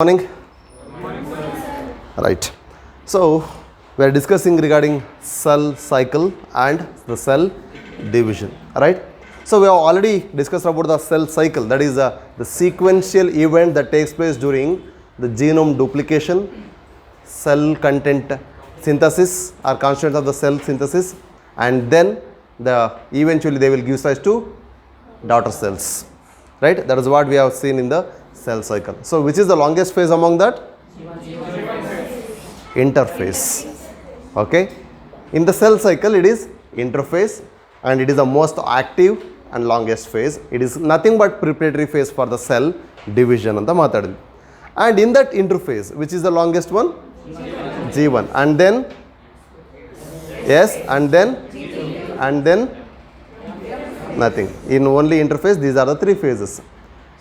Morning. Right. So we are discussing regarding cell cycle and the cell division. Right. So we have already discussed about the cell cycle, that is the sequential event that takes place during the genome duplication, cell content synthesis or constituents of the cell synthesis, and then eventually they will give rise to daughter cells. Right. That is what we have seen in the cell cycle. So which is the longest phase among that? Interphase. Okay. In the cell cycle it is interphase and it is the most active and longest phase. It is nothing but preparatory phase for the cell division anta maatadindi. And in that interphase, which is the longest one? G1. And then yes, and then nothing. In only interphase these are the three phases.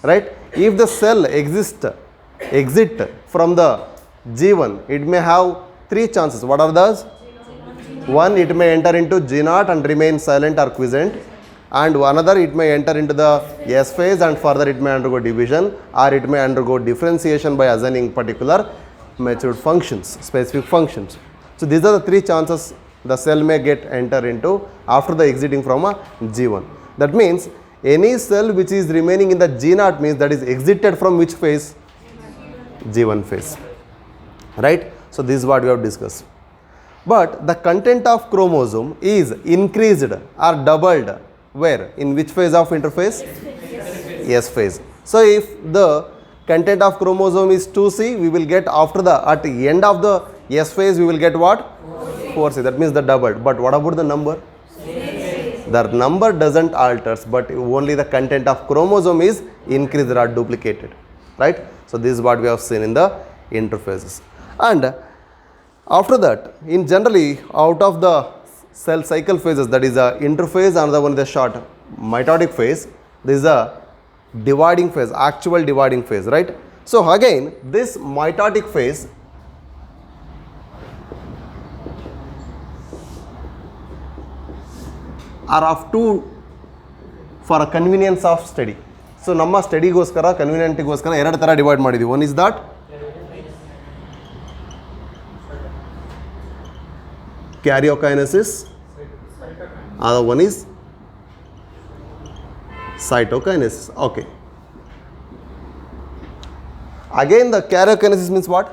Right? If the cell exit from the G1, it may have three chances. What are those? One, it may enter into G0 and remain silent or quiescent, and another, it may enter into the S phase and further it may undergo division, or it may undergo differentiation by assigning particular matured functions, specific functions. So these are the three chances the cell may enter into after the exiting from a G1. That means any cell which is remaining in the G0 means that is exited from which phase? G1 phase. Right? So this is what we have discussed. But the content of chromosome is increased or doubled where? In which phase of interphase? S phase. So if the content of chromosome is 2C, we will get at the end of the S phase we will get what? 4C. That means the doubled. But what about the number? The number doesn't alter, but only the content of chromosome is increased or duplicated. Right? So this is what we have seen in the interphases. And after that, in generally out of the cell cycle phases, that is a interphase, another one is the short mitotic phase. This is a dividing phase, actual dividing phase. Right? So again, this mitotic phase are of two for a convenience of study. So ನಮ್ಮ ಸ್ಟಡಿಗೋಸ್ಕರ ಕನ್ವೀನಿಯಂಟಿಗೋಸ್ಕರ ಎರಡು ಥರ divide ಮಾಡಿದ್ದೀವಿ. One is that karyokinesis, other one is cytokinesis. Okay. Again the karyokinesis means what?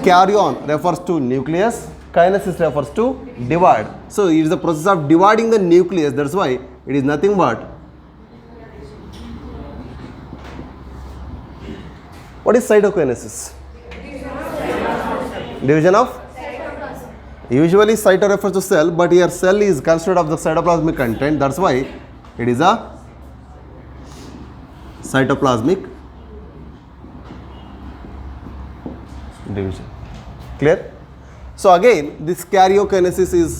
Karyon refers to nucleus, kinesis refers to divide. So it is the process of dividing the nucleus, that's why it is nothing but what is cytokinesis? Division of? Usually cyto refers to cell, but here cell is constituted of the cytoplasmic content, that's why it is a cytoplasmic division. Clear? So again this karyokinesis is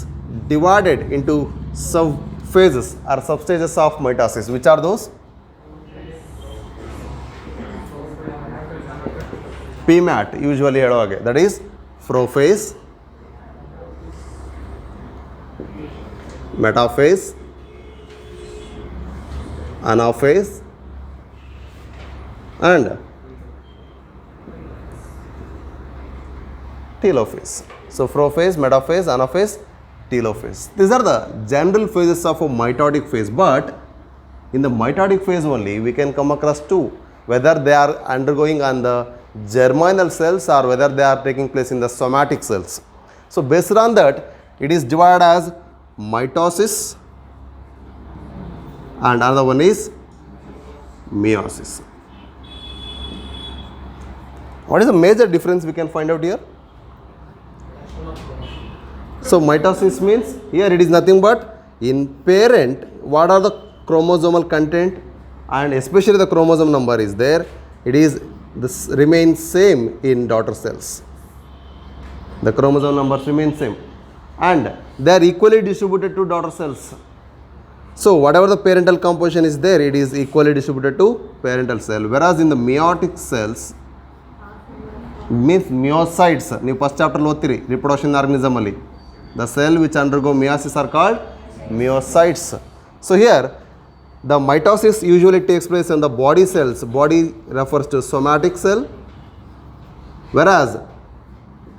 divided into sub-phases or substages of mitosis. Which are those? PMAT usually ಹೇಳುವಾಗೆ, that is prophase, metaphase, anaphase and telophase. So prophase, metaphase, anaphase, telophase. These are the general phases of a mitotic phase, but in the mitotic phase only we can come across two, whether they are undergoing on the germinal cells or whether they are taking place in the somatic cells. So based on that it is divided as mitosis and another one is meiosis. What is the major difference we can find out here? So mitosis means here it is nothing but in parent what are the chromosomal content and especially the chromosome number is there, it is this remains same in daughter cells. The chromosome numbers remain same and they are equally distributed to daughter cells. So whatever the parental composition is there, it is equally distributed to parental cell, whereas in the meiotic cells means meiocytes, ನೀವು first chapter ಓದ್ತೀರಿ reproduction organism ಅಲ್ಲಿ, the cell which undergo meiosis are called meiocytes. So here the mitosis usually takes place in the body cells. Body refers to somatic cell, whereas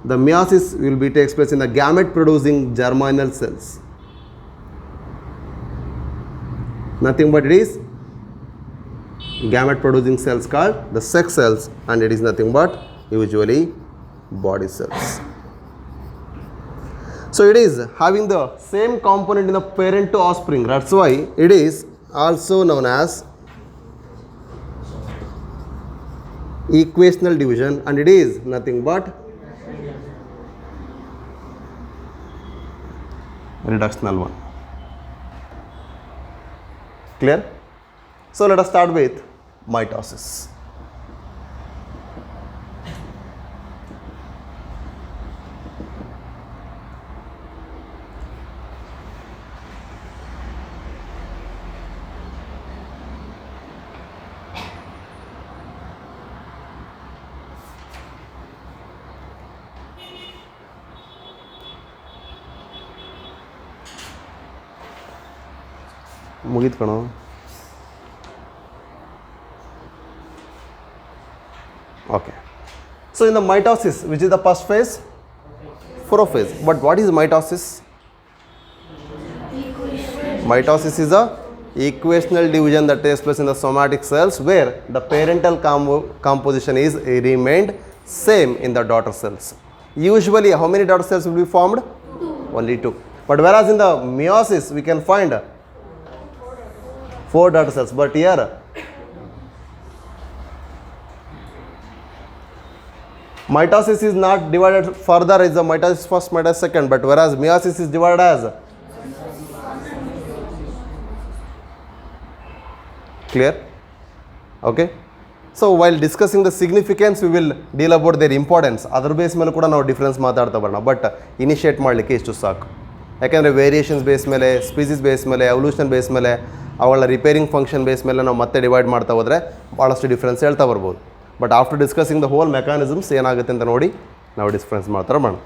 the meiosis will be takes place in the gamete producing germinal cells. Nothing but it is gamete producing cells called the sex cells, and it is nothing but usually body cells. So it is having the same component in the parent to offspring. That's why it is also known as equational division, and it is nothing but reductional one. Clear? So let us start with mitosis. ಮುಗೀತು ಕಣೋ. Okay. So in the mitosis, which is the first phase? Prophase. But what is mitosis? Mitosis is a equational division that takes place in the somatic cells, where the parental composition is remained same in the daughter cells. Usually how many daughter cells will be formed? Only 2. But whereas in the meiosis we can find 4 daughter cells, but here mitosis is not divided further as the mitosis first, mitosis second, but whereas meiosis is divided as. Clear? Okay. So while discussing the significance, we will deal about their importance. Other base ಮೇಲೆ ಕೂಡ ನಾವು difference ಮಾತಾಡ್ತಾ ಬರೋಣ, but initiate ಮಾಡಲಿಕ್ಕೆ ಇಷ್ಟು ಸಾಕು. ಯಾಕೆಂದರೆ variations base ಮೇಲೆ, ಸ್ಪೀಸೀಸ್ ಬೇಸ್ ಮೇಲೆ, ಎವಲ್ಯೂಷನ್ ಬೇಸ್ ಮೇಲೆ, ಅವುಗಳ ರಿಪೇರಿಂಗ್ ಫಂಕ್ಷನ್ ಬೇಸ್ ಮೇಲೆ ನಾವು ಮತ್ತೆ ಡಿವೈಡ್ ಮಾಡ್ತಾ ಹೋದರೆ ಭಾಳಷ್ಟು ಡಿಫ್ರೆನ್ಸ್ ಹೇಳ್ತಾ ಬರ್ಬೋದು. But after discussing the whole mechanisms ಏನಾಗುತ್ತೆ ಅಂತ ನೋಡಿ ನಾವು ಡಿಫ್ರೆನ್ಸ್ ಮಾಡ್ತಾರೆ ಮಾಡೋಣ.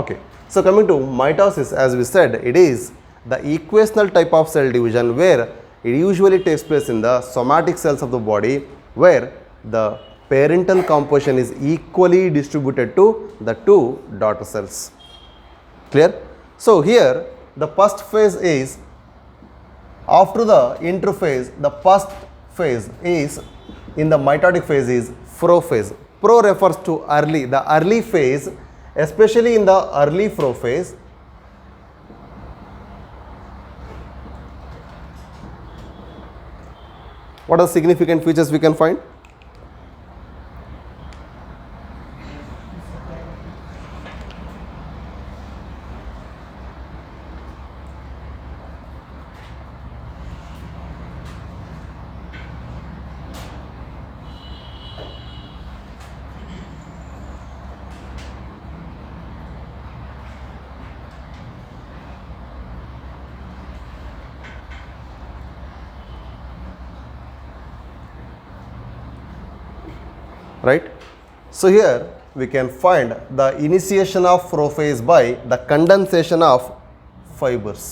Okay, so coming to mitosis, as we said, it is the equational type of cell division where it usually takes place in the somatic cells of the body, where the parental composition is equally distributed to the 2 daughter cells. Clear? So here the first phase is, after the interphase, the first phase is in the mitotic phase is prophase. Pro refers to early, the early phase, especially in the early prophase. What are significant features we can find? Right? So here we can find the initiation of prophase by the condensation of fibers.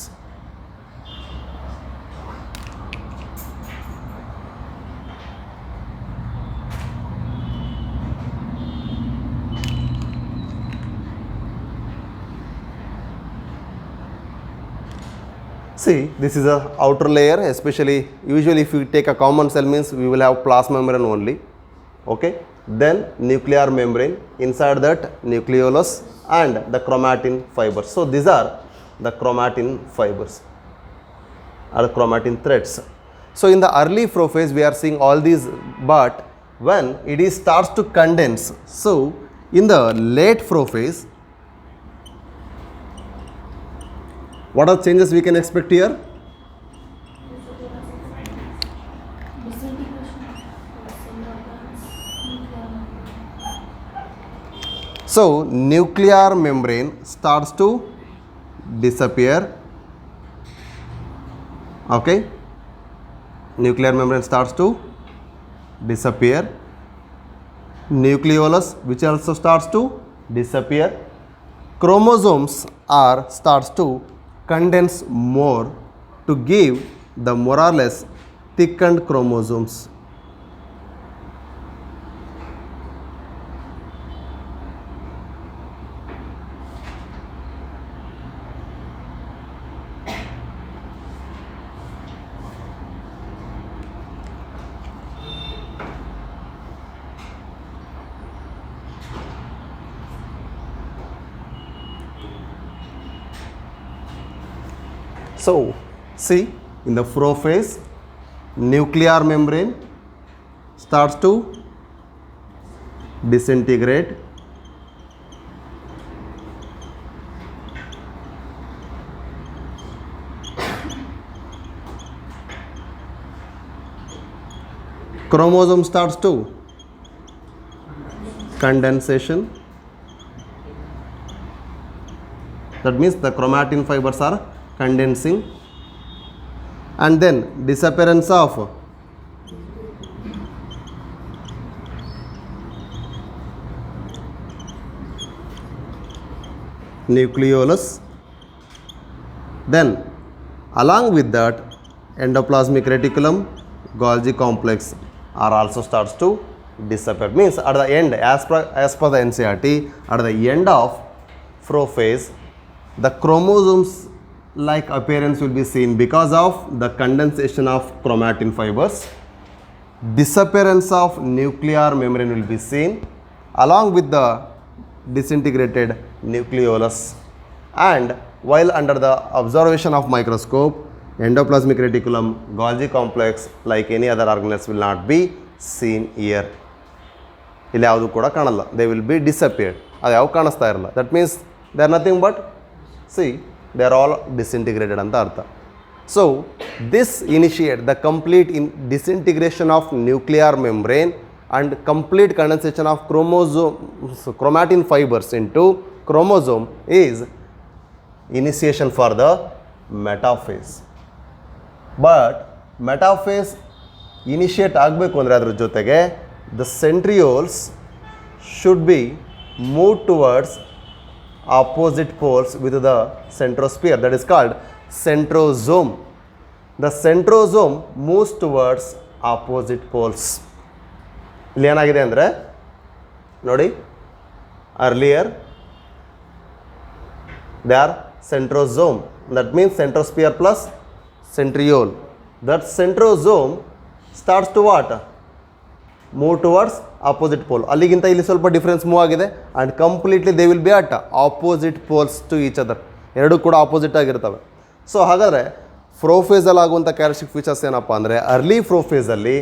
See, this is a outer layer, especially usually if you take a common cell means we will have plasma membrane only. Okay, then nuclear membrane, inside that nucleolus and the chromatin fibers. So these are the chromatin fibers or chromatin threads. So in the early prophase we are seeing all these, but when it is starts to condense, so in the late prophase, what are changes we can expect here? So nuclear membrane starts to disappear. Okay, nuclear membrane starts to disappear. Nucleolus, which also starts to disappear. Chromosomes are starts to condense more to give the more or less thickened chromosomes. So, see, in the prophase, nuclear membrane starts to disintegrate. Chromosome starts to condensation. That means the chromatin fibers are condensing, and then disappearance of nucleolus. Then along with that, endoplasmic reticulum, Golgi complex are also starts to disappear. Means at the end, as per the NCERT, at the end of prophase, the chromosomes like appearance will be seen because of the condensation of chromatin fibers. Disappearance of nuclear membrane will be seen along with the disintegrated nucleolus, and while under the observation of microscope, endoplasmic reticulum, Golgi complex like any other organelles will not be seen here. ಇಲ್ಲಿ ಯಾವುದು ಕೂಡ ಕಾಣಲ್ಲ, they will be disappeared. ಅದು ಯಾವ ಕಾಣಿಸ್ತಾ ಇರಲ್ಲ. That means they are nothing but, see, they are all disintegrated ಅಂತ ಅರ್ಥ. So this initiate the complete disintegration of nuclear membrane and complete condensation of chromatin fibers into chromosome is initiation for the metaphase. But metaphase initiate ಆಗಬೇಕು ಅಂದರೆ ಅದರ ಜೊತೆಗೆ the centrioles should be moved towards opposite poles with the centrosphere, that is called centrosome. The centrosome moves towards opposite poles. ಇಲ್ಲಿ ಏನಾಗಿದೆ ಅಂದರೆ ನೋಡಿ, earlier they are centrosome, that means centrosphere plus centriole. That centrosome starts to what? Move towards opposite pole. ಅಲ್ಲಿಗಿಂತ ಇಲ್ಲಿ ಸ್ವಲ್ಪ difference move ಆಗಿದೆ, and completely they will be at opposite poles to each other. ಎರಡೂ ಕೂಡ opposite ಆಗಿರ್ತವೆ. So ಹಾಗಾದರೆ ಪ್ರೋಫೇಸಲ್ಲಿ ಆಗುವಂಥ characteristic features ಏನಪ್ಪ ಅಂದರೆ, ಅರ್ಲಿ ಪ್ರೋಫೇಸಲ್ಲಿ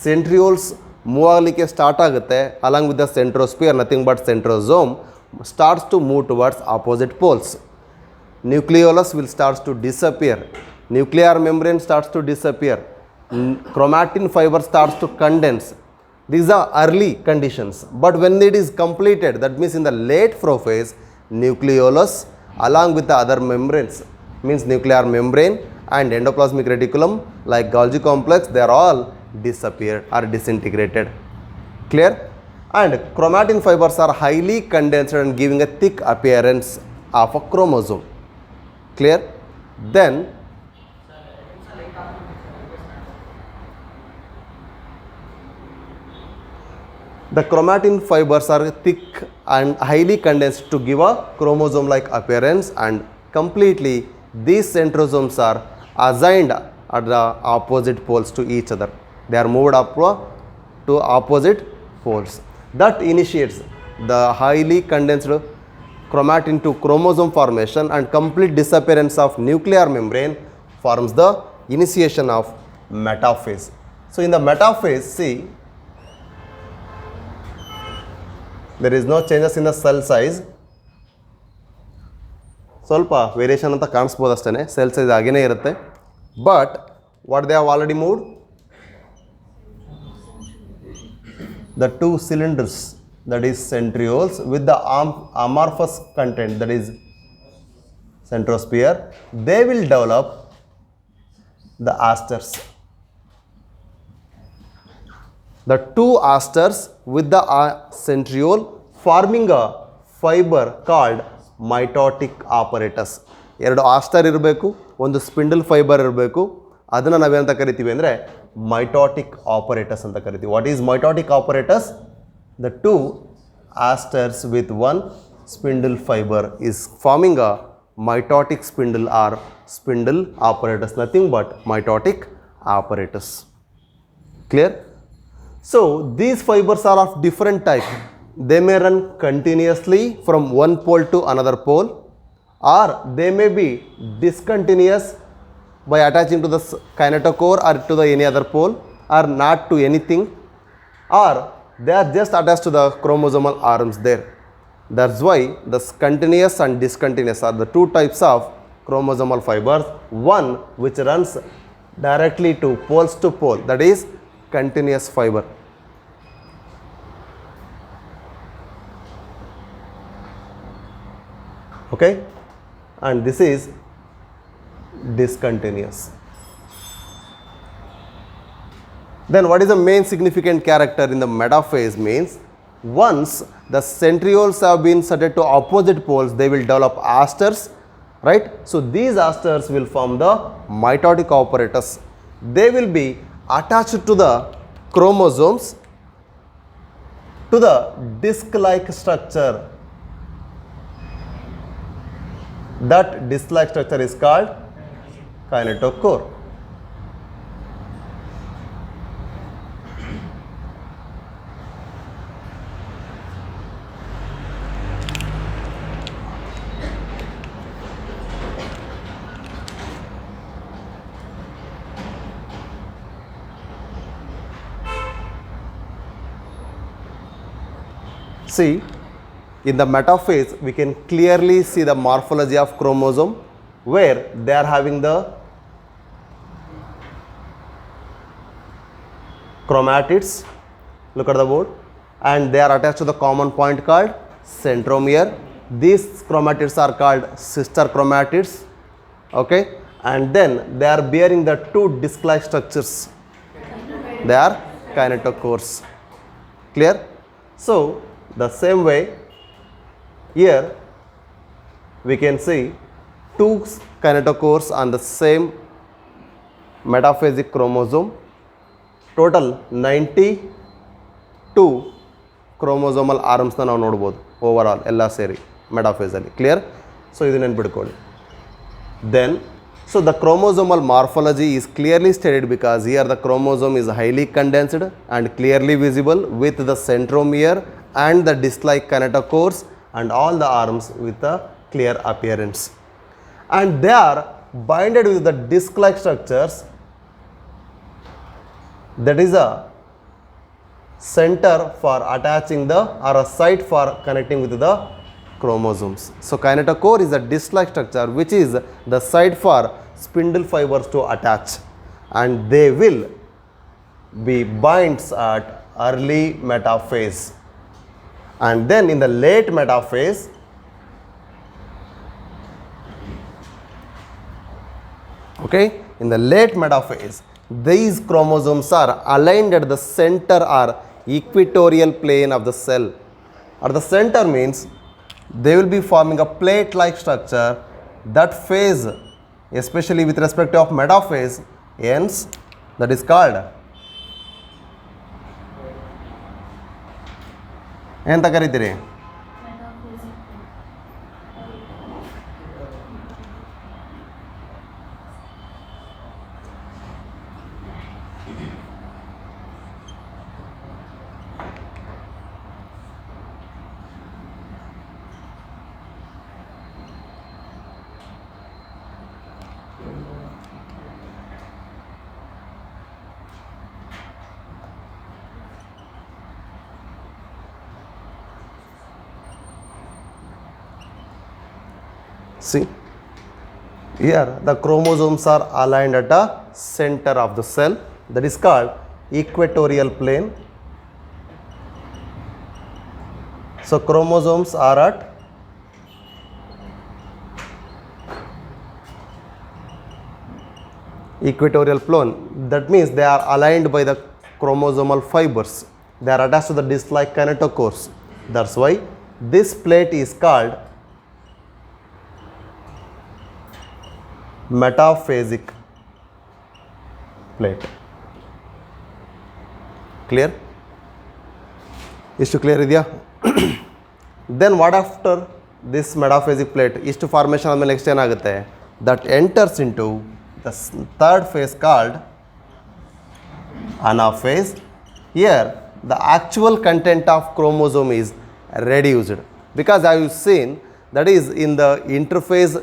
ಸೆಂಟ್ರಿಯೋಲ್ಸ್ ಮೂವ್ ಆಗಲಿಕ್ಕೆ ಸ್ಟಾರ್ಟ್ ಆಗುತ್ತೆ along with the centrosphere, nothing but centrosome starts to move towards opposite poles. Nucleolus will starts to disappear. Nuclear membrane starts to disappear. Chromatin fiber starts to condense. These are early conditions. But when it is completed, that means in the late prophase, nucleolus along with the other membranes, means nuclear membrane and endoplasmic reticulum like Golgi complex, they are all disappeared or disintegrated. Clear? And chromatin fibers are highly condensed and giving a thick appearance of a chromosome. Clear? Then the chromatin fibers are thick and highly condensed to give a chromosome like appearance, and completely these centrosomes are assigned at the opposite poles to each other. They are moved up to opposite poles. That initiates the highly condensed chromatin to chromosome formation, and complete disappearance of nuclear membrane forms the initiation of metaphase. So in the metaphase, see, there is no changes in the cell size. ಸ್ವಲ್ಪ variation ಅಂತ ಕಾಣಿಸ್ಬೋದು ಅಷ್ಟೇ, cell size ಹಾಗೇ ಇರುತ್ತೆ. But what they have already moved, the two cylinders, that is centrioles, with the amorphous content, that is centrosphere, they will develop the asters. The two asters with the centriole forming a fiber called mitotic apparatus. ಎರಡು ಆಸ್ಟರ್ ಇರಬೇಕು, ಒಂದು spindle fibre ಇರಬೇಕು, ಅದನ್ನು ನಾವೇನಂತ ಕರಿತೀವಿ ಅಂದರೆ ಮೈಟೋಟಿಕ್ operators ಅಂತ ಕರಿತೀವಿ. What is mitotic operators? The two asters with one spindle fiber is forming a mitotic spindle or spindle apparatus, nothing but mitotic apparatus. Clear? So these fibers are of different type. They may run continuously from one pole to another pole, or they may be discontinuous by attaching to the kinetochore or to the any other pole, or not to anything, or they are just attached to the chromosomal arms there. That's why the continuous and discontinuous are the two types of chromosomal fibers. One which runs directly to poles to pole, that is continuous fiber. Okay, and this is discontinuous. Then what is the main significant character in the metaphase? Means once the centrioles have been set to opposite poles, they will develop asters, right? So these asters will form the mitotic apparatus. They will be attached to the chromosomes to the disc-like structure. That disc-like structure is called kinetochore. See, in the metaphase, we can clearly see the morphology of chromosome, where they are having the chromatids. Look at the board, and they are attached to the common point called centromere. These chromatids are called sister chromatids. Okay, and then they are bearing the two disc-like structures. They are kinetochores. Clear? So the same way, here we can see two kinetochores on the same metaphasic chromosome. Total 92 chromosomal arms na ನಾವು ನೋಡಬಹುದು overall ಎಲ್ಲ ಸೇರಿ metaphase ಅಲ್ಲಿ. Clear? So ಇದು ನೆನಪಿಟ್ಕೊಳ್ಳಿ. Then so the chromosomal morphology is clearly stated because here the chromosome is highly condensed and clearly visible with the centromere and the disc-like kinetochores and all the arms with a clear appearance. And they are binded with the disc-like structures. That is a center for attaching the, or a site for connecting with the chromosomes. So kinetochore is a disc-like structure which is the site for spindle fibers to attach, and they will be binds at early metaphase. And then in the late metaphase, okay, in the late metaphase, these chromosomes are aligned at the center or equatorial plane of the cell. At the center means they will be forming a plate-like structure. That phase, especially with respect of metaphase, ends, that is called ಎಂತ ಕರೀತೀರಿ? See, here the chromosomes are aligned at the center of the cell, that is called equatorial plane. So chromosomes are at equatorial plane. That means they are aligned by the chromosomal fibers. They are attached to the disc-like kinetochores. That's why this plate is called metaphasic. plate. Clear? Istu clear idya? Then what after this metaphasic plate? Istu formation ಆದಮೇಲೆ next ಏನಾಗುತ್ತೆ? That enters into the third phase called anaphase. Here the actual content of chromosome is reduced, because as you seen, that is in the interphase,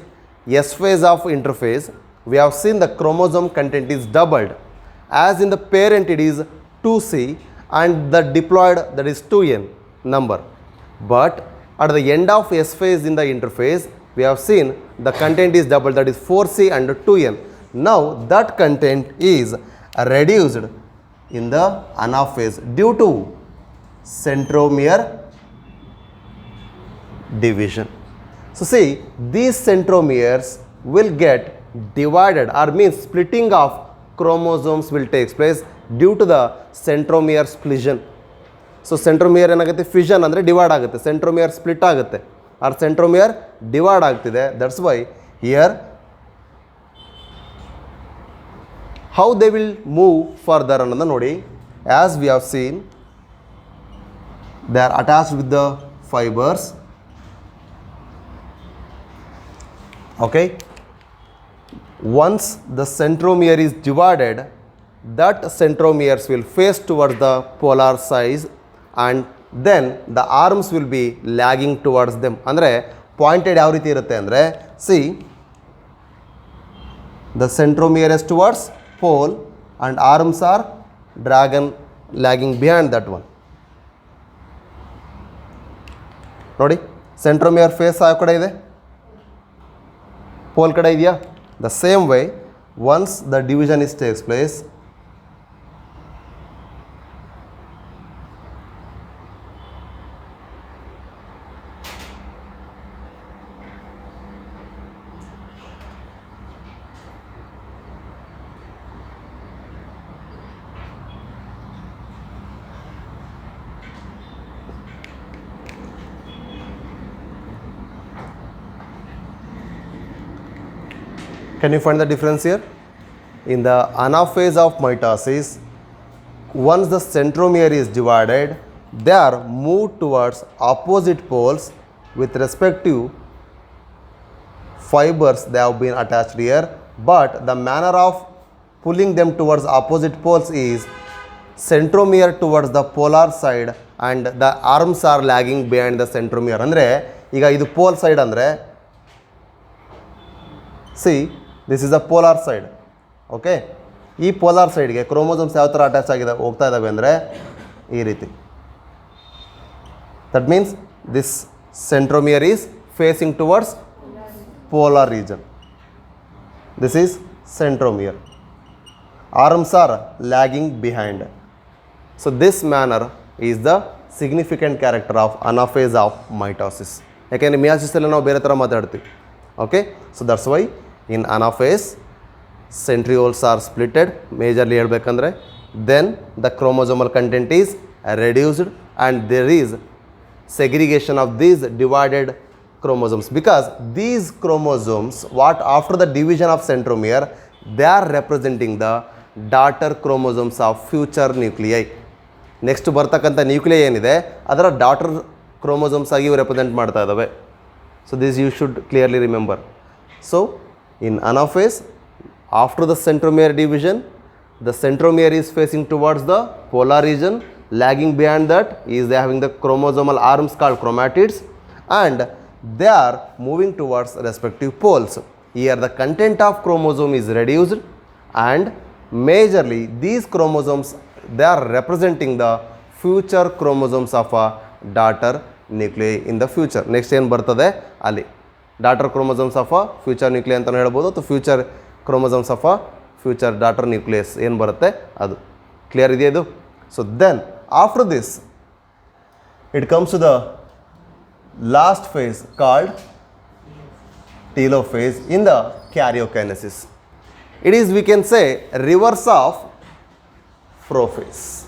S phase of interphase, we have seen the chromosome content is doubled. As in the parent it is 2C and the diploid, that is 2N number. But at the end of S phase in the interphase, we have seen the content is doubled, that is 4C and 2N. Now that content is reduced in the anaphase due to centromere division. So see, these centromeres will get divided, or means splitting of chromosomes will take place due to the centromere fission. So centromere ಏನಾಗುತ್ತೆ, fission ಅಂದರೆ divide ಆಗುತ್ತೆ, centromere split ಆಗುತ್ತೆ, or centromere divide ಆಗ್ತಿದೆ. That's why here how they will move further ಅನ್ನೋದನ್ನ ನೋಡಿ. As we have seen, they are attached with the fibers. Okay, once the centromere is divided, that centromeres will face towards the polar sides, and then the arms will be lagging towards them. ಅಂದರೆ pointed ಯಾವ ರೀತಿ ಇರುತ್ತೆ ಅಂದರೆ, see, the centromere is towards pole and arms are dragon lagging behind that one. ನೋಡಿ, centromere face ಯಾವ ಕಡೆ ಇದೆ, pole ಕಡೆ ಇದೆಯಾ? The same way, once the division is takes place, can you find the difference here? In the anaphase of mitosis, once the centromere is divided, they are moved towards opposite poles with respective fibers they have been attached here, but the manner of pulling them towards opposite poles is centromere towards the polar side and the arms are lagging behind the centromere. ಅಂದರೆ ಈಗ ಇದು pole side ಅಂದರೆ, see, this is a polar side. Okay, ಈ polar ಸೈಡ್ಗೆ chromosomes ಯಾವ ಥರ attach ಆಗಿದೆ ಹೋಗ್ತಾ ಇದ್ದಾವೆ ಅಂದರೆ ಈ ರೀತಿ. That means this centromere is facing towards polar region. This is centromere. Arms are lagging behind. So this manner is the significant character of anaphase of mitosis. ಯಾಕೆಂದರೆ ಮಿಯಾಸಿಸಲ್ಲಿ ನಾವು ಬೇರೆ ಥರ ಮಾತಾಡ್ತೀವಿ. Okay, so that's why in anaphase centrioles are splitted majorly ಹೇಳ್ಬೇಕಂದ್ರೆ, then the chromosomal content is reduced and there is segregation of these divided chromosomes, because these chromosomes, what after the division of centromere, they are representing the daughter chromosomes of future nuclei. Next ಬರ್ತಕ್ಕಂಥ nuclei ಏನಿದೆ ಅದರ daughter chromosomes ಆಗಿ ಇವು represent ಮಾಡ್ತಾ ಇದ್ದಾವೆ. So this you should clearly remember. So in anaphase, after the centromere division, the centromere is facing towards the polar region, lagging behind that is they having the chromosomal arms called chromatids, and they are moving towards respective poles. Here the content of chromosome is reduced, and majorly these chromosomes, they are representing the future chromosomes of a daughter nuclei in the future. Next ಏನು ಬರ್ತದೆ ಅಲ್ಲಿ daughter chromosomes of a future nuclei ಅಂತಲೂ ಹೇಳ್ಬೋದು, ಅಥವಾ future chromosomes of a future daughter nucleus ಏನು ಬರುತ್ತೆ ಅದು. Clear ಇದೆಯಾ ಇದು? So then after this it comes to the last phase called telophase in the karyokinesis. It is, we can say, reverse of prophase.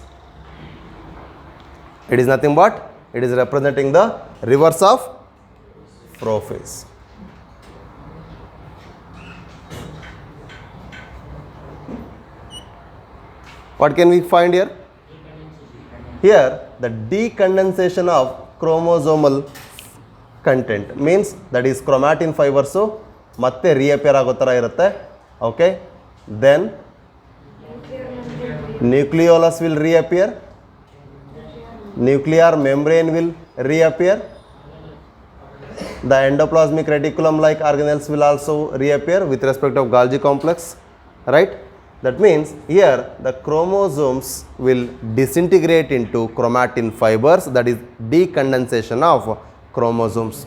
It is nothing but it is representing the reverse of prophase. What can we find here? Here, the decondensation of chromosomal content means that is chromatin fibers ಮತ್ತೆ reappear ಆಗೋ ಥರ ಇರುತ್ತೆ. Okay, then nucleolus will reappear, nuclear membrane will reappear, the endoplasmic reticulum like organelles will also reappear with respect of Golgi complex, right? That means here the chromosomes will disintegrate into chromatin fibers, that is decondensation of chromosomes.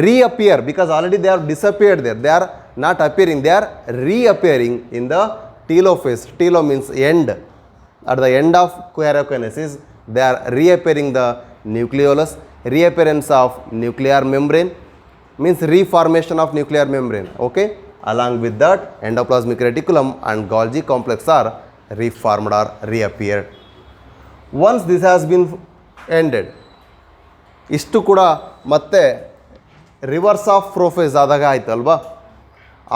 Reappear because already they have disappeared there, they are not appearing, they are reappearing in the telophase. Telo means end. At the end of karyokinesis, they are reappearing the nucleolus. Reappearance of nuclear membrane means reformation of nuclear membrane. Okay, along with that endoplasmic reticulum and Golgi complex are reformed or reappeared. Once this has been ended, ಇಷ್ಟು ಕೂಡ ಮತ್ತೆ reverse of prophase ಆದಾಗ ಆಯ್ತು ಅಲ್ವಾ.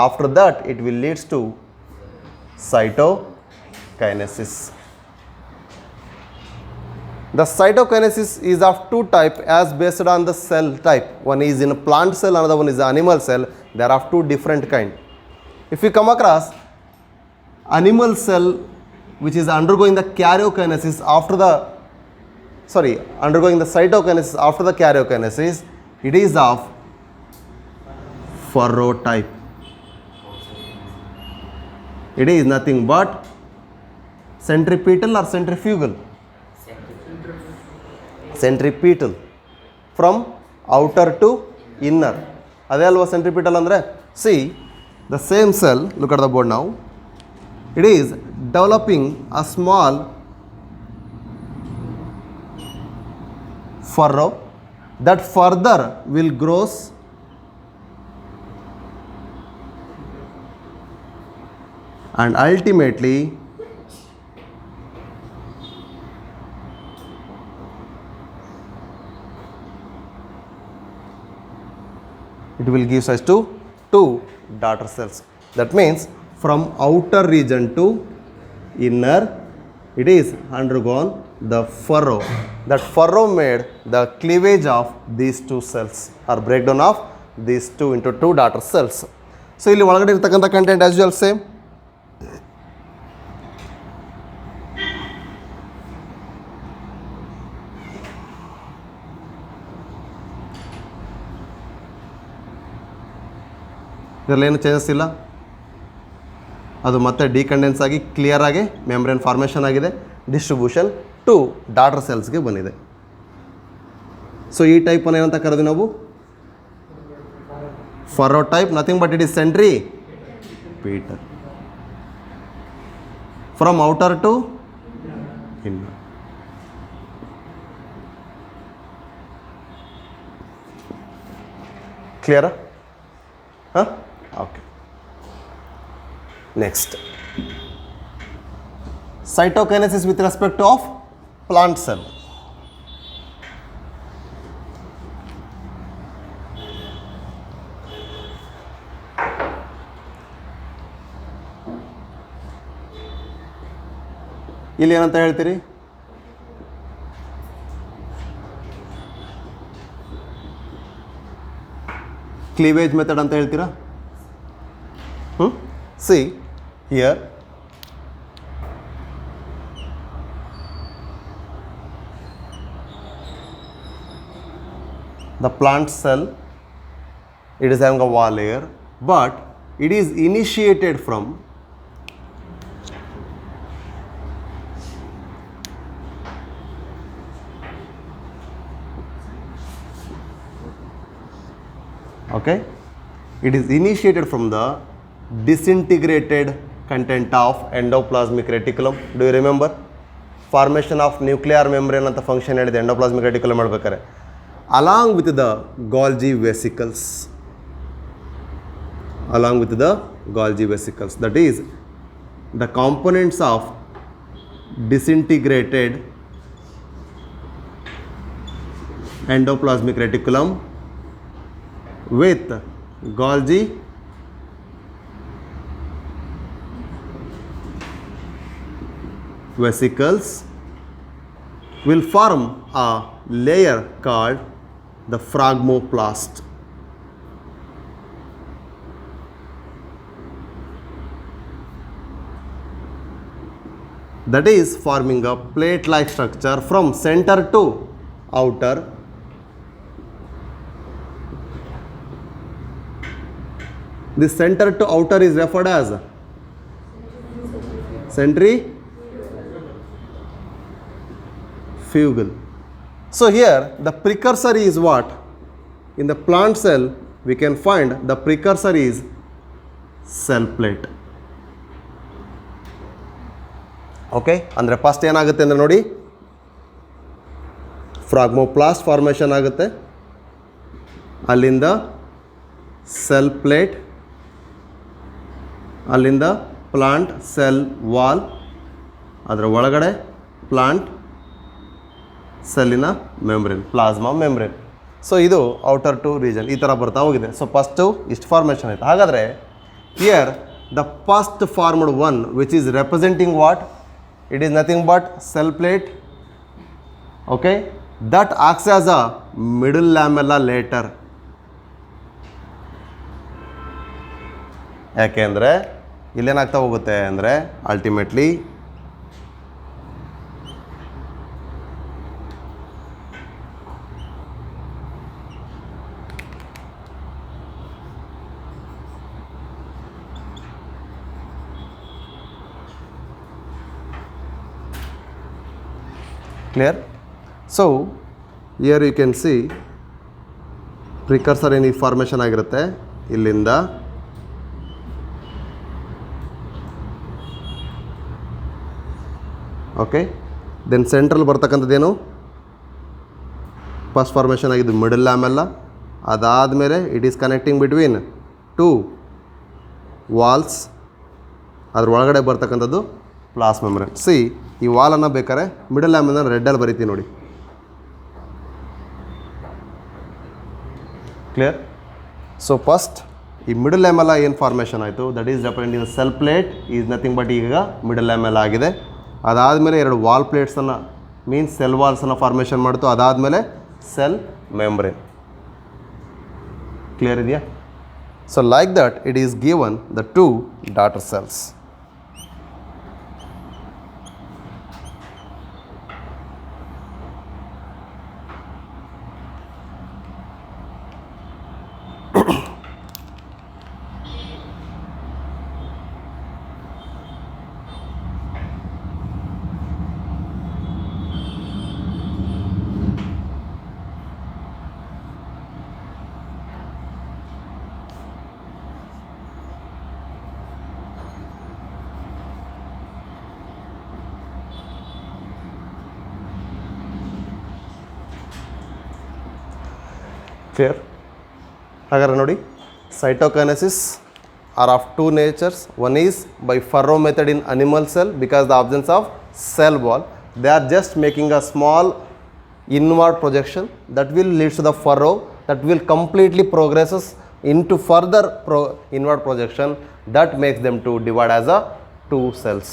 After that it will leads to cytokinesis. The cytokinesis is of two type as based on the cell type. One is in a plant cell, another one is an animal cell. They are of two different kind. If you come across animal cell which is undergoing the karyokinesis after the undergoing the cytokinesis after the karyokinesis, it is of furrow type. It is nothing but centripetal or centrifugal? Centripetal. From outer to inner. ಅದೇ ಅಲ್ವಾ centripetal ಅಂದರೆ? See, the same cell, look at the board now. It is developing a small furrow that further will grows and ultimately it will give rise to two daughter cells. That means from outer region to inner, it is undergone the furrow. That furrow made the cleavage of these two cells or breakdown of these two into two daughter cells. So ಇಲ್ಲಿ ಒಳಗಡೆ ಇರತಕ್ಕಂಥ content as usual same. ಇದರಲ್ಲೇನು changes ಇಲ್ಲ, ಅದು ಮತ್ತೆ decondense ಆಗಿ clear ಆಗಿ membrane formation ಆಗಿದೆ, ಡಿಸ್ಟ್ರಿಬ್ಯೂಷನ್ ಟು ಡಾಟರ್ ಸೆಲ್ಸ್ಗೆ ಬಂದಿದೆ. ಸೊ ಈ ಟೈಪನ್ನು ಏನಂತ ಕರೆದು ನಾವು furrow type, nothing but it is centripetal from outer to inner. ಕ್ಲಿಯರಾ? ಹಾಂ, okay. Next, cytokinesis with respect of plant cell. ಇಲ್ಲಿ ಏನಂತ ಹೇಳ್ತೀರಿ? ಕ್ಲೀವೇಜ್ ಮೆಥಡ್ ಅಂತ ಹೇಳ್ತೀರಾ? See here, the plant cell, it is having a wall layer, but it is initiated from it is initiated from the disintegrated content of endoplasmic reticulum. Do you remember? Formation of nuclear membrane ಅಂತ function ಹೇಳಿದೆ endoplasmic reticulum ಮಾಡ್ಬೇಕಾರೆ, along with the Golgi vesicles. Along with the Golgi vesicles, that is the components of disintegrated endoplasmic reticulum with Golgi vesicles will form a layer called the phragmoplast. That is forming a plate-like structure from center to outer. This center to outer is referred as centrifugal. So here the precursor is what? In the plant cell we can find the precursor is cell plate. Okay ಅಂದರೆ first ಏನಾಗುತ್ತೆ ಅಂದರೆ ನೋಡಿ, phragmoplast formation ಆಗುತ್ತೆ, ಅಲ್ಲಿಂದ cell plate, ಅಲ್ಲಿಂದ plant cell wall, ಅದರ ಒಳಗಡೆ plant ಸೆಲ್ಲಿನ ಮೆಮ್ಬ್ರೇನ್, ಪ್ಲಾಸ್ಮಾ ಮೆಮ್ಬ್ರೇನ್. ಸೊ ಇದು ಔಟರ್ ಟು ರೀಜನ್ ಈ ಥರ ಬರ್ತಾ ಹೋಗಿದೆ. ಸೊ ಫಸ್ಟು ಇಷ್ಟು ಫಾರ್ಮೇಷನ್ ಆಯಿತು. ಹಾಗಾದರೆ here the first formed one which is representing what? It is nothing but cell plate, okay, that acts as a middle lamella later. ಯಾಕೆಂದರೆ ಇಲ್ಲೇನಾಗ್ತಾ ಹೋಗುತ್ತೆ ಅಂದರೆ ultimately clear. So here you can see precursor in formation ಆಗಿರುತ್ತೆ ಇಲ್ಲಿಂದ okay. Then central ಬರ್ತಕ್ಕಂಥದ್ದೇನು? First formation ಆಗಿದ್ದು middle lamella. ಅದಾದಮೇಲೆ it is connecting between two walls, ಅದ್ರ ಒಳಗಡೆ ಬರ್ತಕ್ಕಂಥದ್ದು ಪ್ಲಾಸ್ ಮೆಮ್ಬ್ರೇನ್. ಸಿ ಈ ವಾಲನ್ನು ಬೇಕಾದ್ರೆ ಮಿಡಲ್ ಲ್ಯಾಮೆಲ್ಲ ರೆಡ್ಡಲ್ಲಿ ಬರಿತೀವಿ ನೋಡಿ. ಕ್ಲಿಯರ್? ಸೊ ಫಸ್ಟ್ ಈ ಮಿಡಲ್ ಲ್ಯಾಮೆಲ್ಲ ಏನು ಫಾರ್ಮೇಷನ್ ಆಯಿತು, that is representing cell plate is nothing but ಈಗ ಮಿಡಲ್ ಲ್ಯಾಮೆಲ್ಲ ಆಗಿದೆ. ಅದಾದಮೇಲೆ ಎರಡು ವಾಲ್ ಪ್ಲೇಟ್ಸನ್ನು ಮೀನ್ಸ್ ಸೆಲ್ ವಾಲ್ಸನ್ನು ಫಾರ್ಮೇಷನ್ ಮಾಡ್ತು. ಅದಾದಮೇಲೆ ಸೆಲ್ ಮೆಮ್ಬ್ರೇನ್. ಕ್ಲಿಯರ್ ಇದೆಯಾ? So like that it is given the two daughter ಸೆಲ್ಸ್. ಕ್ಲಿಯರ್? ಹಾಗಾದ್ರೆ ನೋಡಿ, cytokinesis are of two natures. One is by furrow method in animal cell because the absence of cell wall. They are just making a small inward projection that will lead to the furrow that will completely progresses into further inward projection that makes them to divide as a two cells.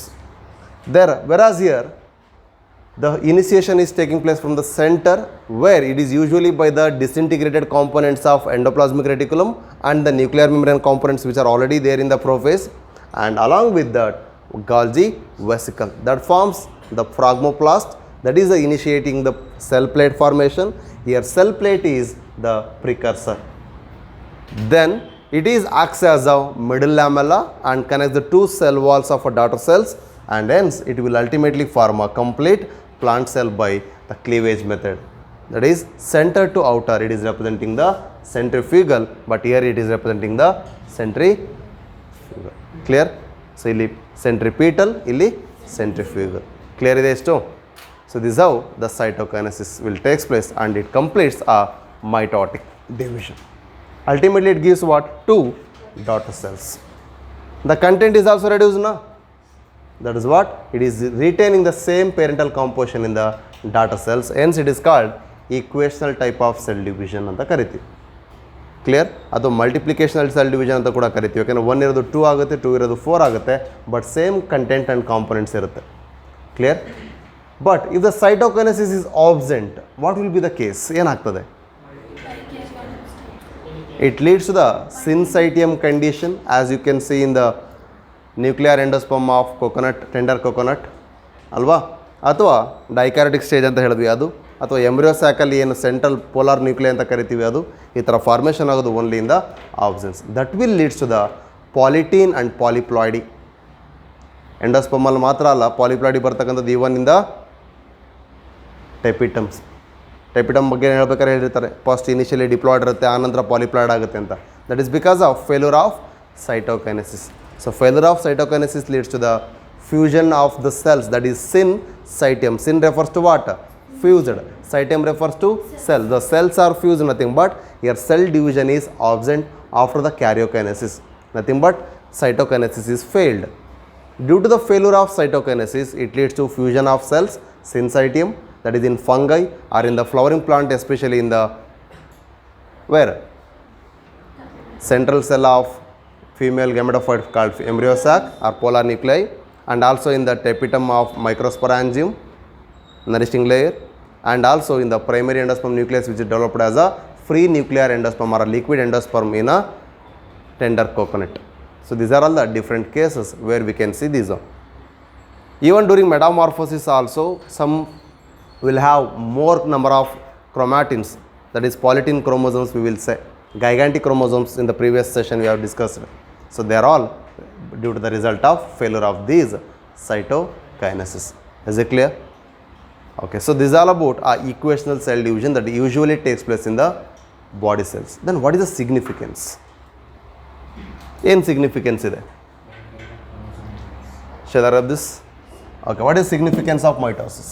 There, whereas here the initiation is taking place from the center where it is usually by the disintegrated components of endoplasmic reticulum and the nuclear membrane components which are already there in the prophase, and along with that Golgi vesicle that forms the phragmoplast, that is the initiating the cell plate formation. Here cell plate is the precursor. Then it is acts as a middle lamella and connects the two cell walls of a daughter cells, and hence it will ultimately form a complete plant cell by the cleavage method. That is center to outer, it is representing the centrifugal, but here it is representing the centrifugal. Clear? So ಇಲ್ಲಿ centripetal, ಇಲ್ಲಿ centrifugal. Clear ಇದೆ ಎಷ್ಟು? So this is how the cytokinesis will take place and it completes a mitotic division. Ultimately it gives what? Two daughter cells. The content is also reduced now. That is what? It is retaining the same parental composition in the daughter cells. Hence it is called equational type of cell division ಅಂತ ಕರಿತೀವಿ. Clear? ಅದು ಮಲ್ಟಿಪ್ಲಿಕೇಶನಲ್ cell division ಅಂತ ಕೂಡ ಕರಿತೀವಿ. ಯಾಕೆಂದರೆ 1 ಇರೋದು 2 ಆಗುತ್ತೆ, 2 ಇರೋದು 4 ಆಗುತ್ತೆ, but same content and components ಇರುತ್ತೆ. Clear. But if the cytokinesis is absent, what will be the case? ಏನಾಗ್ತದೆ? It leads to the syncytium condition, as you can see in the nuclear endosperm of coconut, tender coconut ಅಲ್ವಾ, ಅಥವಾ ಡೈಕ್ಯಾರಿಟಿಕ್ stage ಅಂತ ಹೇಳಿದ್ವಿ ಅದು, ಅಥವಾ ಎಂಬ್ರಿಯೋಸ್ಯಾಕಲ್ಲಿ ಏನು central polar nuclear ಅಂತ ಕರಿತೀವಿ ಅದು, ಈ ಥರ ಫಾರ್ಮೇಷನ್ ಆಗೋದು only in the absence. That will leads to the polytene and polyploidy. ಎಂಡೋಸ್ಪರ್ಮಲ್ಲಿ ಮಾತ್ರ ಅಲ್ಲ, ಪಾಲಿಪ್ಲಾಯ್ಡಿ ಬರ್ತಕ್ಕಂಥದ್ದು ಈವನ್ ಇನ್ ದ ಟೆಪಿಟಮ್ಸ್. ಟೆಪಿಟಮ್ ಬಗ್ಗೆ ಹೇಳ್ಬೇಕಾದ್ರೆ ಹೇಳಿರ್ತಾರೆ, ಫಸ್ಟ್ ಇನಿಷಿಯಲಿ ಡಿಪ್ಲಾಯ್ಡ್ ಇರುತ್ತೆ, ಆನಂತರ ಪಾಲಿಪ್ಲಾಯ್ಡ್ ಆಗುತ್ತೆ ಅಂತ. That is because of failure of cytokinesis. So failure of cytokinesis leads to the fusion of the cells, that is syncytium. Syn refers to what? Fused. Cytium refers to cell. The cells are fused, nothing but your cell division is absent after the karyokinesis. Nothing but cytokinesis is failed. Due to the failure of cytokinesis, it leads to fusion of cells, syncytium, that is in fungi or in the flowering plant, especially in the where? Central cell of female gametophyte called embryo sac or polar nuclei, and also in the tapetum of microsporangium, nourishing layer, and also in the primary endosperm nucleus, which is developed as a free nuclear endosperm or a liquid endosperm in a tender coconut. So these are all the different cases where we can see these. Even during metamorphosis also, some will have more number of chromatins, that is polytene chromosomes we will say. Gigantic chromosomes in the previous session we have discussed. So they are all due to the result of failure of these cytokinesis. Is it clear? Okay, so this is all about equational cell division that usually takes place in the body cells. Then what is the significance? What significance is there? Shall I rub this? Okay, what is significance of mitosis?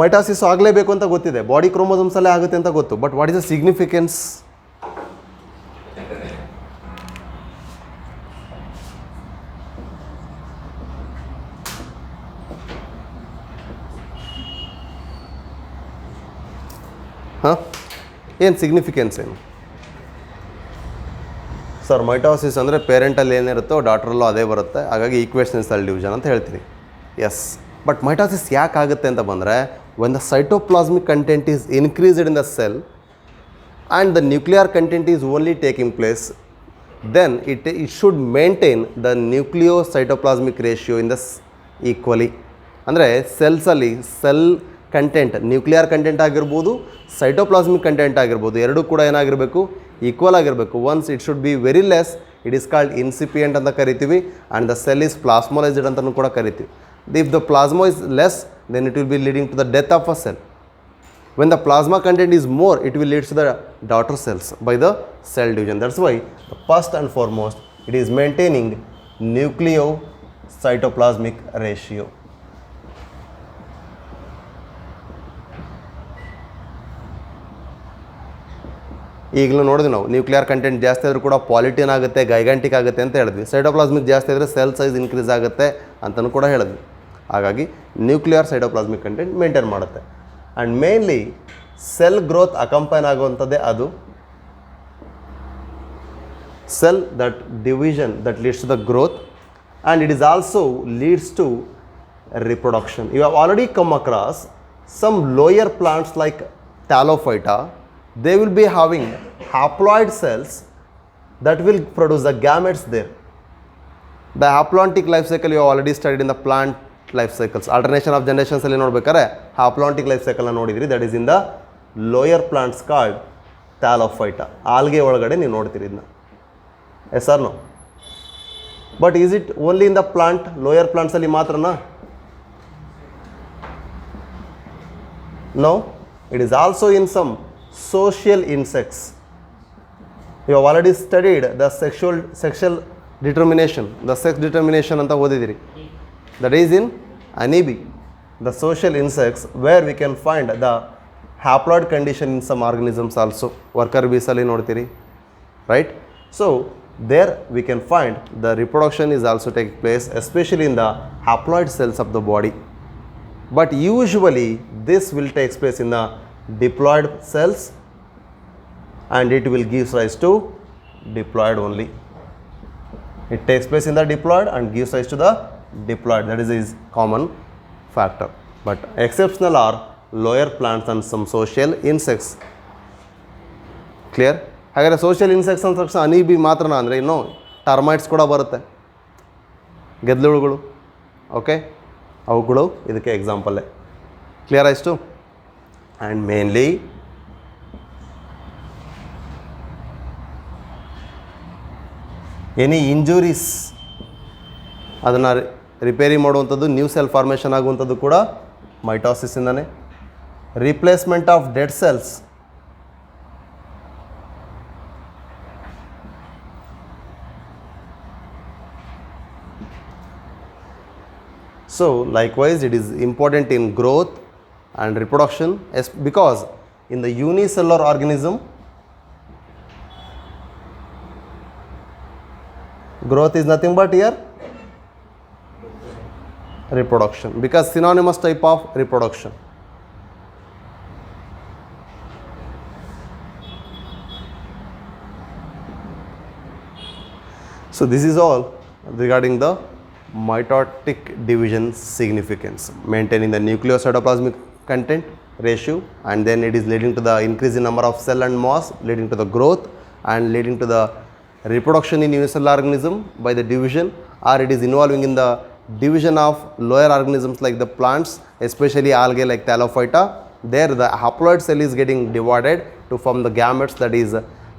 Mitosis ಆಗಲೇಬೇಕು ಅಂತ ಗೊತ್ತಿದೆ, body ಕ್ರೋಮೋಸೋಮ್ಸಲ್ಲೇ ಆಗುತ್ತೆ ಅಂತ ಗೊತ್ತು, but what is the significance? ಹಾಂ, ಏನು significance ಏನು sir? Mitosis ಅಂದರೆ ಪೇರೆಂಟಲ್ಲಿ ಏನಿರುತ್ತೋ ಡಾಟ್ರಲ್ಲೂ ಅದೇ ಬರುತ್ತೆ, ಹಾಗಾಗಿ ಈಕ್ವೇಷನಲ್ ಸೆಲ್ ಡಿವಿಷನ್ ಅಂತ ಹೇಳ್ತೀವಿ. ಎಸ್, ಬಟ್ ಮೈಟಾಸಿಸ್ ಯಾಕೆ ಆಗುತ್ತೆ ಅಂತ ಬಂದರೆ, when the cytoplasmic content is increased in the cell and the nuclear content is only taking place, then it should maintain the nucleocytoplasmic ratio in the equally. ಅಂದರೆ ಸೆಲ್ಸಲ್ಲಿ cell content, nuclear content ಆಗಿರ್ಬೋದು, cytoplasmic content ಆಗಿರ್ಬೋದು, ಎರಡೂ ಕೂಡ ಏನಾಗಿರಬೇಕು? Equal ಆಗಿರಬೇಕು. Once it should be very less, it is called incipient ಅಂತ ಕರಿತೀವಿ, and the cell is plasmolysed ಅಂತಲೂ ಕೂಡ ಕರಿತೀವಿ. If the plasma is less, then it will be leading to the death of a cell. When the plasma content is more, it will lead to the daughter cells by the cell division. That's why the first and foremost, it is maintaining nucleocytoplasmic ratio. ಈಗಲೂ ನೋಡಿದ್ವಿ ನಾವು, nuclear content ಜಾಸ್ತಿ ಆದರೂ ಕೂಡ ಪಾಲಿಟಿನ್ ಆಗುತ್ತೆ, ಗೈಗಾಂಟಿಕ್ ಆಗುತ್ತೆ ಅಂತ ಹೇಳಿದ್ವಿ. ಸೈಟೋಪ್ಲಾಸ್ಮಿಕ್ ಜಾಸ್ತಿ ಆದರೆ ಸೆಲ್ ಸೈಜ್ ಇನ್ಕ್ರೀಸ್ ಆಗುತ್ತೆ ಅಂತಲೂ ಕೂಡ ಹೇಳಿದ್ವಿ. ಹಾಗಾಗಿ ನ್ಯೂಕ್ಲಿಯರ್ ಸೈಟೋಪ್ಲಾಸ್ಮಿಕ್ ಕಂಟೆಂಟ್ ಮೇಂಟೈನ್ ಮಾಡುತ್ತೆ. And mainly cell growth accompany ಆಗುವಂಥದ್ದೇ ಅದು. Cell that division that leads to the growth, and it is also leads to reproduction. You have already come across some lower plants like Talophyta. They will be having haploid cells that will produce the gametes there. The haplontic life cycle you have already studied in the plant life cycles. Alternation of generations ಅಲ್ಲಿ ನೋಡ್ಬೇಕಾದ್ರೆ haplontic life cycle ಅನ್ನು ನೋಡಿದ್ರಿ. That is in the lower plants called Talophyta. Algae ಒಳಗಡೆ ನೀವು ನೋಡ್ತೀರಿ ಇದನ್ನ. Yes or no? But is it only in the plant, lower plants ಅಲ್ಲಿ ಮಾತ್ರನಾ? No, it is also in some social insects. You have already studied the sexual determination, the sex determination anta odidiri. That is in amoeba, the social insects, where we can find the haploid condition in some organisms also. Worker bees alli nodtiri, right? So there we can find the reproduction is also taking place, especially in the haploid cells of the body. But usually this will take place in the diploid cells, and it will give rise to diploid only. It takes place in the diploid and gives rise to the diploid. That is his common factor. But exceptional are lower plants and some social insects. Clear? ಹಾಗಾದರೆ social insects ಅಂತ ತಕ್ಷಣ honey bee ಮಾತ್ರನಾ ಅಂದರೆ ಇನ್ನೂ termites ಕೂಡ ಬರುತ್ತೆ, ಗೆದ್ಲುಳುಗಳು. Okay, ಅವುಗಳು ಇದಕ್ಕೆ ಎಕ್ಸಾಂಪಲ್ಲೇ. ಕ್ಲಿಯರ್ ಆಯಿತು? ಆ್ಯಂಡ್ ಮೇನ್ಲಿ ಎನಿ ಇಂಜುರೀಸ್ ಅದನ್ನು ರಿಪೇರಿ ಮಾಡುವಂಥದ್ದು, ನ್ಯೂ ಸೆಲ್ ಫಾರ್ಮೇಷನ್ ಆಗುವಂಥದ್ದು ಕೂಡ ಮೈಟೋಸಿಸಿಂದನೇ. Replacement of dead cells, so likewise it is important in growth and reproduction, because in the unicellular organism growth is nothing but here reproduction, because synonymous type of reproduction. So this is all regarding the mitotic division significance, maintaining the nucleocytoplasmic content ratio, and then it is leading to the increase in number of cell and mass, leading to the growth and leading to the reproduction in unicellular organism by the division, or it is involving in the division of lower organisms like the plants, especially algae like Thallophyta. There the haploid cell is getting divided to form the gametes, that is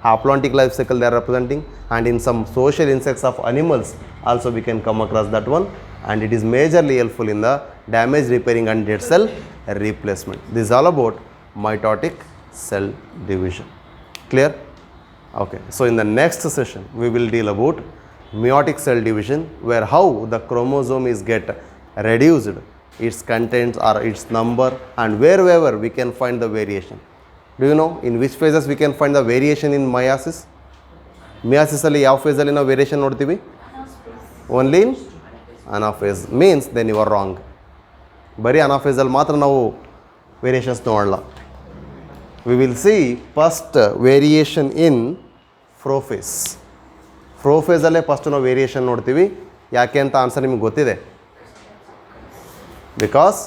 haplontic life cycle they are representing. And in some social insects of animals also we can come across that one, and it is majorly helpful in the damage repairing and dead cell replacement. This is all about mitotic cell division. Clear? Okay, so in the next session we will deal about meiotic cell division, where how the chromosome is get reduced, its contents or its number, and wherever we can find the variation. Do you know in which phases we can find the variation in meiosis? Meiosis ಅಲ್ಲಿ ಯಾವ ಫೇಸಲ್ಲಿ ನಾವು variation ನೋಡ್ತೀವಿ? Only in anaphase. Means then you are wrong. ಬರೀ ಅನಾಫೇಸಲ್ಲಿ ಮಾತ್ರ ನಾವು variations ನೋಡಲ್ಲ. We will see first variation in prophase. ಫ್ರೋಫೇಸಲ್ಲೇ ಫಸ್ಟ್ ನಾವು ವೇರಿಯೇಷನ್ ನೋಡ್ತೀವಿ. ಯಾಕೆ ಅಂತ ಆನ್ಸರ್ ನಿಮಗೆ ಗೊತ್ತಿದೆ. Because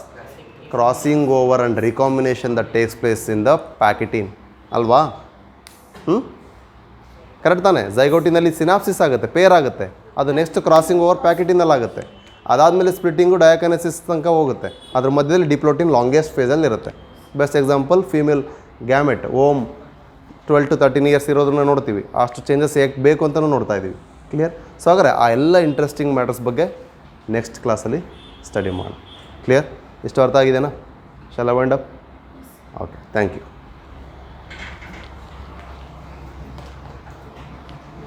crossing over and recombination that takes place in the pachytene ಅಲ್ವಾ? ಕರೆಕ್ಟ್ ತಾನೆ? ಝೈಗೋಟಿನಲ್ಲಿ ಸಿನಾಪ್ಸಿಸ್ ಆಗುತ್ತೆ, ಪೇರ್ ಆಗುತ್ತೆ, ಅದು ನೆಕ್ಸ್ಟ್ ಕ್ರಾಸಿಂಗ್ ಓವರ್ ಪ್ಯಾಕೆಟಿನಲ್ಲಿ ಆಗುತ್ತೆ. ಅದಾದಮೇಲೆ ಸ್ಪ್ಲಿಟ್ಟಿಂಗು ಡಯಾಕನೆಸಿಸ್ ತನಕ ಹೋಗುತ್ತೆ. ಅದ್ರ ಮಧ್ಯದಲ್ಲಿ ಡಿಪ್ಲೋಟಿನ್ ಲಾಂಗೆಸ್ಟ್ ಫೇಸಲ್ಲಿ ಇರುತ್ತೆ. ಬೆಸ್ಟ್ ಎಕ್ಸಾಂಪಲ್ ಫೀಮೇಲ್ ಗ್ಯಾಮೆಟ್ ಓಮ್ 12 to 13 ಇಯರ್ಸ್ ಇರೋದನ್ನ ನೋಡ್ತೀವಿ. ಅಷ್ಟು ಚೇಂಜಸ್ ಹೇಗೆ ಬೇಕು ಅಂತಲೂ ನೋಡ್ತಾ ಇದ್ದೀವಿ. ಕ್ಲಿಯರ್? ಸೊ ಹಾಗಾದ್ರೆ ಆ ಎಲ್ಲ ಇಂಟ್ರೆಸ್ಟಿಂಗ್ ಮ್ಯಾಟರ್ಸ್ ಬಗ್ಗೆ ನೆಕ್ಸ್ಟ್ ಕ್ಲಾಸಲ್ಲಿ ಸ್ಟಡಿ ಮಾಡೋಣ. ಕ್ಲಿಯರ್? ಇಷ್ಟು ಅರ್ಥ ಆಗಿದೆನಾ? Shall I wind up? Okay, thank you.